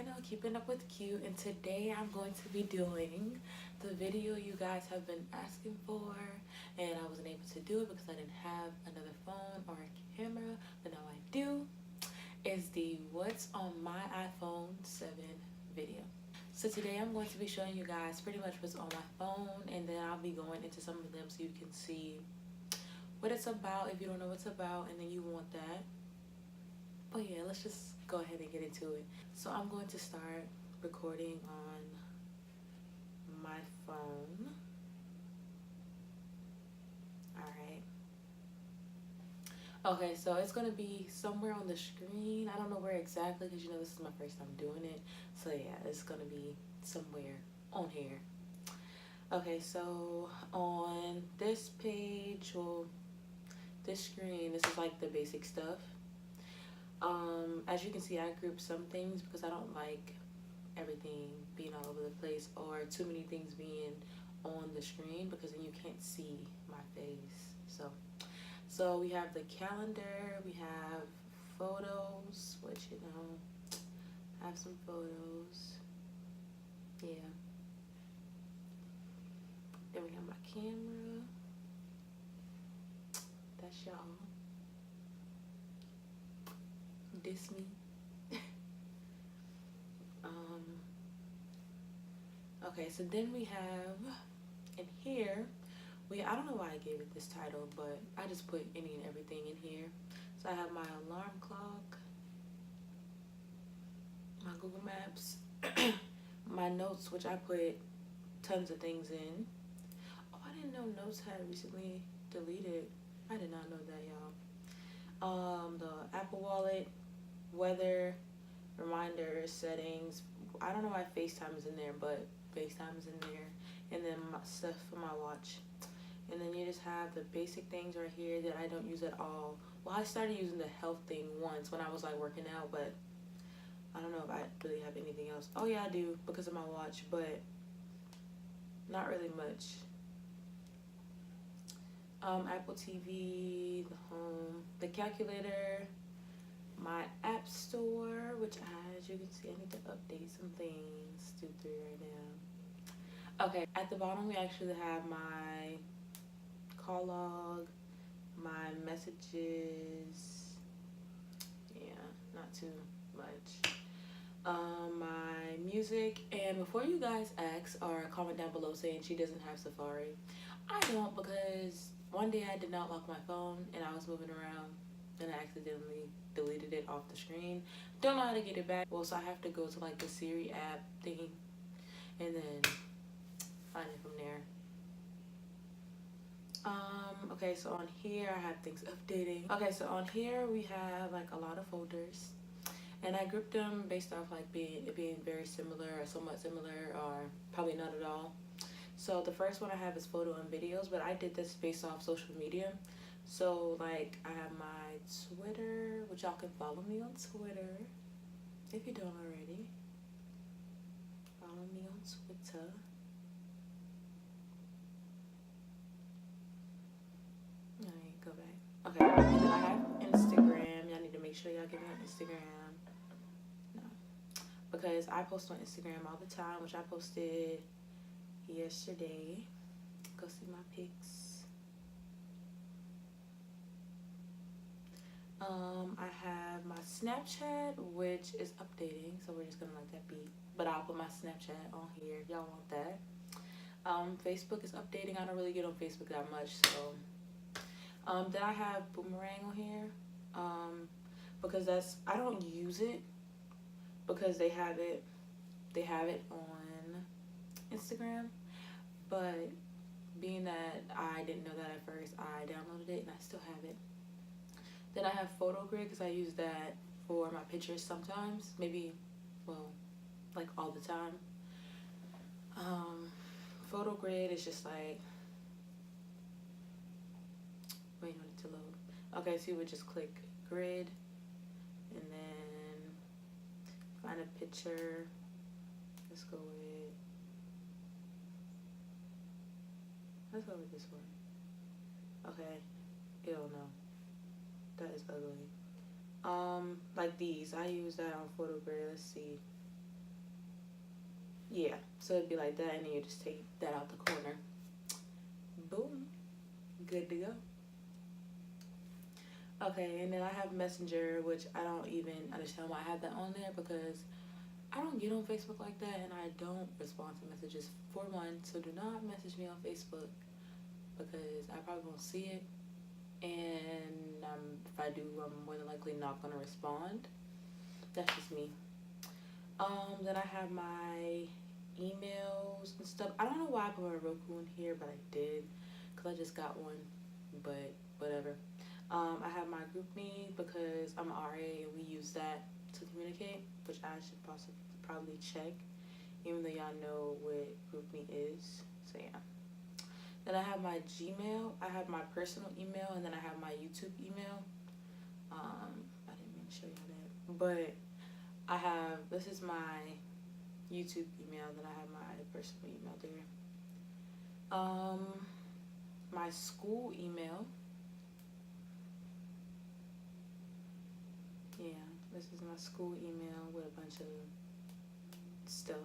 channel, Keeping Up with Q, and today I'm going to be doing the video you guys have been asking for, and I wasn't able to do it because I didn't have another phone or a camera, but now I do. Is the What's on My iPhone 7 video. So today I'm going to be showing you guys pretty much what's on my phone, and then I'll be going into some of them so you can see what it's about if you don't know what's about and then you want that. But yeah, let's just go ahead and get into it. So I'm going to start recording on my phone. Alright. Okay, so it's going to be somewhere on the screen. I don't know where exactly because you know this is my first time doing it. So yeah, it's going to be somewhere on here. Okay, so on this page, or this screen, this is like the basic stuff. As you can see, I grouped some things because I don't like everything being all over the place or too many things being on the screen because then you can't see my face. So we have the calendar, we have photos, which you know, I have some photos. Yeah. Then we have my camera. That's y'all. Diss me. Okay, so then we have in here, I don't know why I gave it this title, but I just put any and everything in here. So I have my alarm clock, my Google Maps, my notes, which I put tons of things in. Oh, I didn't know notes had recently deleted. I did not know that, y'all. The Apple Wallet, weather, reminders, settings. I don't know why FaceTime is in there, but FaceTime is in there. And then my stuff for my watch. And then you just have the basic things right here that I don't use at all. Well, I started using the health thing once when I was like working out, but I don't know if I really have anything else. Oh yeah, I do because of my watch, but not really much. Apple TV, the home, the calculator, my app store, which as you can see, I need to update some things. Do 3 right now. Okay, at the bottom we actually have my call log, my messages. Yeah, not too much. My music. And before you guys ask or comment down below saying she doesn't have Safari, I don't, because one day I did not lock my phone and I was moving around and I accidentally deleted it off the screen. Don't know how to get it back. Well, so I have to go to like the Siri app thing and then find it from there. Okay, so on here I have things updating. Okay, so on here we have like a lot of folders, and I grouped them based off like being very similar or somewhat similar or probably not at all. So the first one I have is photo and videos, but I did this based off social media. So like I have my Twitter, which y'all can follow me on Twitter if you don't already. Follow me on Twitter. Alright, go back. Okay, and then I have Instagram. Y'all need to make sure y'all get me on Instagram. No, because I post on Instagram all the time, which I posted yesterday. Go see my pics. I have my Snapchat, which is updating, so we're just gonna let that be. But I'll put my Snapchat on here if y'all want that. Facebook is updating. I don't really get on Facebook that much, so. Then I have Boomerang on here, because I don't use it because they have it on Instagram, but being that I didn't know that at first, I downloaded it and I still have it. Then I have Photo Grid because I use that for my pictures sometimes, maybe, well, like all the time. Photo Grid is just like, wait on it to load. Okay, so you would just click grid and then find a picture. Let's go with this one. Okay, ew, no, that is ugly. Like these, I use that on Photo Grid. Let's see. Yeah, so it'd be like that, and then you just take that out the corner. Boom, good to go. Okay, and then I have Messenger, which I don't even understand why I have that on there because I don't get on Facebook like that, and I don't respond to messages for one. So do not message me on Facebook because I probably won't see it, and if I do, I'm more than likely not gonna respond. That's just me. Then I have my emails and stuff. I don't know why I put my Roku in here, but I did because I just got one. But whatever. I have my group me because I'm an RA and we use that to communicate, which I should possibly probably check, even though y'all know what group me is. So yeah. Then I have my Gmail. I have my personal email, and then I have my YouTube email. I didn't mean to show y'all that, but I have, this is my YouTube email, then I have my personal email there. My school email. Yeah, this is my school email with a bunch of stuff.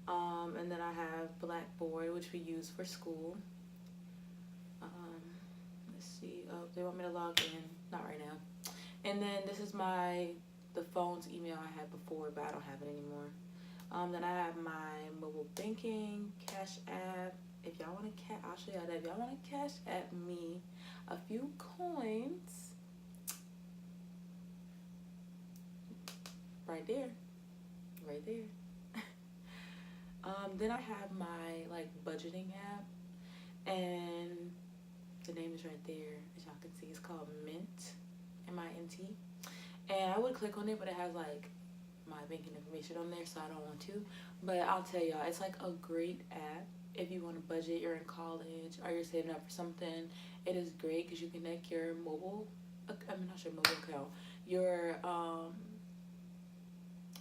And then I have Blackboard, which we use for school. Let's see. Oh, they want me to log in. Not right now. And then this is the phone's email I had before, but I don't have it anymore. Then I have my mobile banking, Cash App. If y'all want to I'll show y'all that. If y'all want to Cash App me a few coins, right there, right there. Then I have my like budgeting app, and the name is right there, as y'all can see. It's called Mint, MINT. And I would click on it, but it has like my banking information on there, so I don't want to. But I'll tell y'all, it's like a great app if you want to budget. You're in college or you're saving up for something. It is great because you connect your not your mobile account, your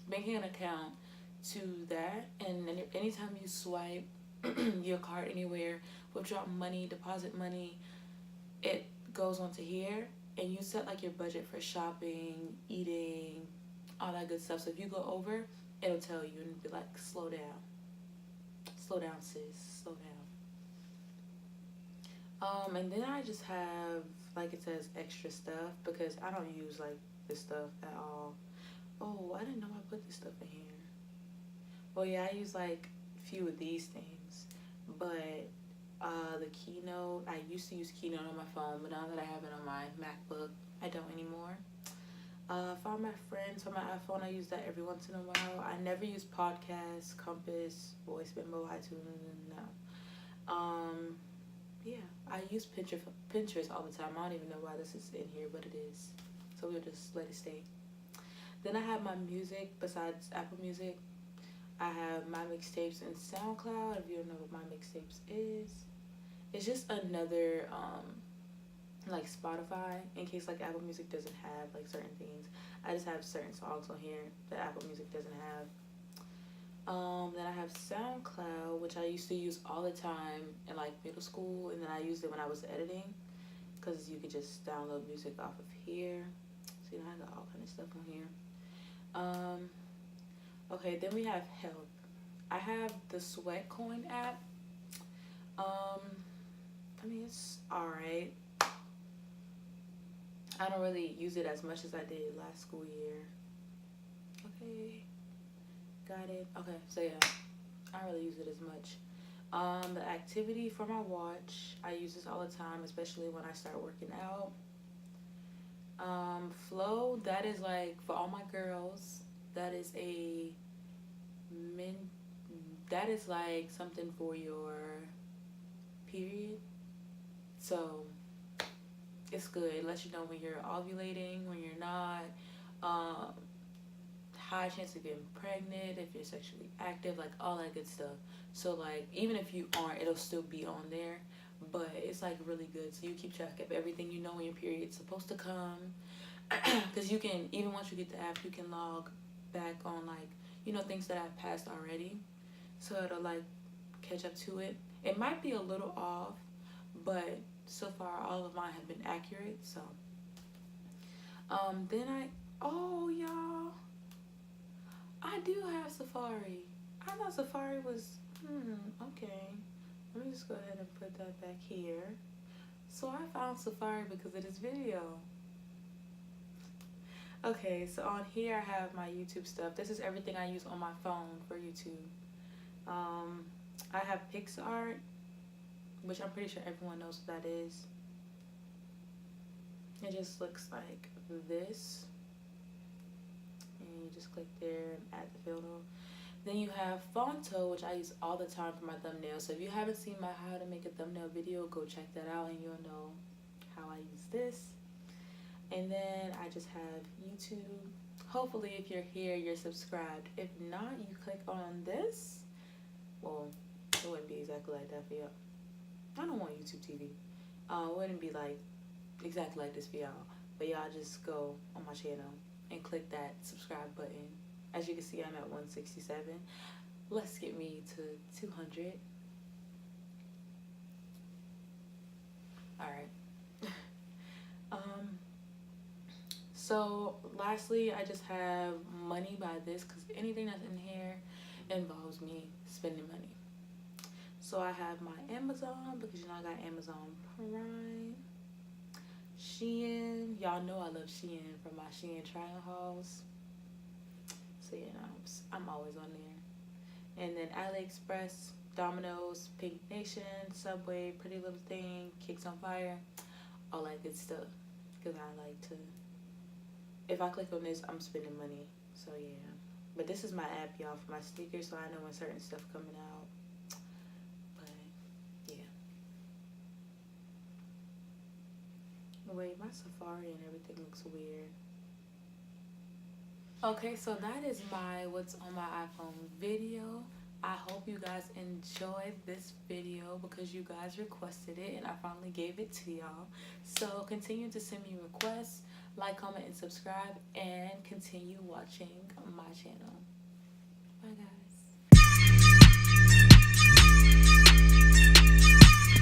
banking account to that, and anytime you swipe your card anywhere, withdraw money, deposit money, it goes onto here, and you set like your budget for shopping, eating, all that good stuff. So if you go over, it'll tell you and be like, slow down, sis, slow down. And then I just have, like it says, extra stuff because I don't use like this stuff at all. Oh, I didn't know I put this stuff in here. Well, yeah, I use like a few of these things, but the Keynote, I used to use Keynote on my phone, but now that I have it on my MacBook, I don't anymore. Find My Friends for my iPhone, I use that every once in a while. I never use Podcasts, Compass, Voice Memo, iTunes, no. Yeah, I use Pinterest all the time. I don't even know why this is in here, but it is. So we'll just let it stay. Then I have my music besides Apple Music. I have my mixtapes in SoundCloud. If you don't know what my mixtapes is, it's just another like Spotify, in case like Apple Music doesn't have like certain things. I just have certain songs on here that Apple Music doesn't have. Then I have SoundCloud, which I used to use all the time in like middle school, and then I used it when I was editing because you could just download music off of here. So I got all kind of stuff on here. Okay, then we have Help. I have the Sweat Coin app. I mean, it's alright. I don't really use it as much as I did last school year. Okay, got it. Okay, so yeah, I don't really use it as much. The activity for my watch, I use this all the time, especially when I start working out. Flow, that is like for all my girls. That is that is like something for your period. So it's good. It lets you know when you're ovulating, when you're not. High chance of getting pregnant, if you're sexually active, like all that good stuff. So like even if you aren't, it'll still be on there. But it's like really good. So you keep track of everything, you know when your period's supposed to come. Because you can, even once you get the app, you can log back on like, you know, things that I've passed already. So it'll like catch up to it. It might be a little off, but so far all of mine have been accurate. So then oh y'all, I do have Safari. I thought Safari was, okay. Let me just go ahead and put that back here. So I found Safari because of this video. Okay, so on here I have my YouTube stuff. This is everything I use on my phone for YouTube. I have PixArt, which I'm pretty sure everyone knows what that is. It just looks like this. And you just click there and add the filter. Then you have Fonto, which I use all the time for my thumbnails. So if you haven't seen my how to make a thumbnail video, go check that out and you'll know how I use this. And then I just have YouTube. Hopefully if you're here, you're subscribed. If not, you click on this. Well, it wouldn't be exactly like that for y'all. I don't want YouTube TV. It wouldn't be like exactly like this for y'all. But y'all just go on my channel and click that subscribe button. As you can see, I'm at 167. Let's get me to 200. All right. So lastly, I just have money by this because anything that's in here involves me spending money. So I have my Amazon because you know I got Amazon Prime. Shein, y'all know I love Shein from my Shein try-on hauls. So you know, I'm always on there. And then AliExpress, Domino's, Pink Nation, Subway, Pretty Little Thing, Kicks on Fire, all that good stuff. Because I like to, if I click on this, I'm spending money. So yeah. But this is my app, y'all, for my sneakers, so I know when certain stuff coming out. But yeah. Wait, my Safari and everything looks weird. Okay, so that is my what's on my iPhone video. I hope you guys enjoyed this video because you guys requested it and I finally gave it to y'all. So continue to send me requests, like, comment, and subscribe, and continue watching my channel. Bye guys.